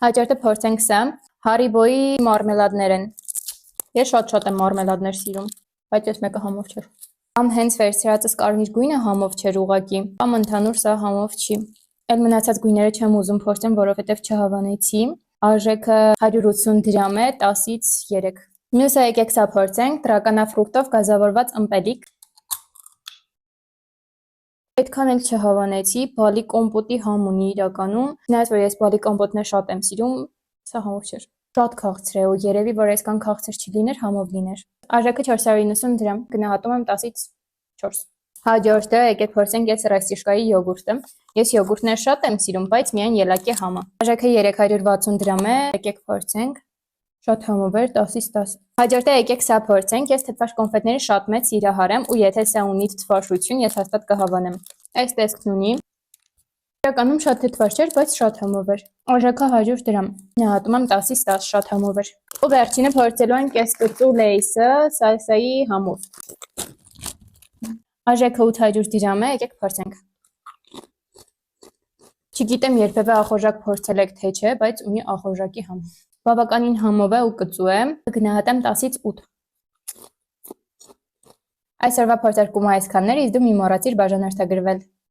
Հաջորդը փորձենք սա։ Հարիբոյի մարմելադներ են։ Ես շատ եմ մարմելադներ սիրում, բայց ես մեկը համով չէր։ Կամ հենց վերցրածս կարմիր գույնը համով չէր ուղակի, կամ ընդհանուր սա համով չի։ Այլ մնացած գույները չեմ ուզում փորձեմ, որովհետև չհավանեցի։ Արժեքը 180 դրամ է, 10-ից 3։ Մյուսը եկեք սա փորձենք, տրականաֆրուկտով գազավորված ըմպելիք։ Այդքան էլ չհավանեցի, բալի կոմպոտի համ ունի իրականում, չնայած որ ես բալի կոմպոտներ շատ եմ սիրում, սա համով չէր։ Շատ քաղցր է ու երևի որ այսքան քաղցր չլիներ, համով լիներ։ Արժեքը 490 դրամ, գնահատում եմ 10-ից 4։ Հաջորդը եկեք փորձենք ես ռաստիշկայի յոգուրտը։ Ես յոգուրտներ շատ եմ սիրում, բայց միայն ելակի համը։ Արժեքը 360 դրամ է, եկեք փորձենք։ Շատ համով էր, 10-ից 10։ Հաջորդը եկեք սա փորձենք, ես թթվաշ կոնֆետների շատ մեծ սիրահար եմ ու եթե սա ունի թթվաշություն, ես հաստատ կհավանեմ։ Այս տեսքն ունի։ Իրականում շատ թթվաշ չէր, բայց շատ համով էր։ Արժեքը 100 դրամ։ Գնահատում եմ 10-ից 10, շատ համով էր։ Ու վերջինը փորձելու ենք կեսկծու լեյսը սալսայի համով։ Արժեքը 800 դրամ է, եկեք փորձենք։ Չգիտեմ երբևէ ախորժակ փորձել եք թե չէ, բայց ունի ախորժակի համ։ Բավականին համով է ու կծու է, գնահատեմ 10-ից 8։ Այսօրվա փորձարկումը այսքանն էր, իսկ դու մի մոռացիր բաժանորդագրվել։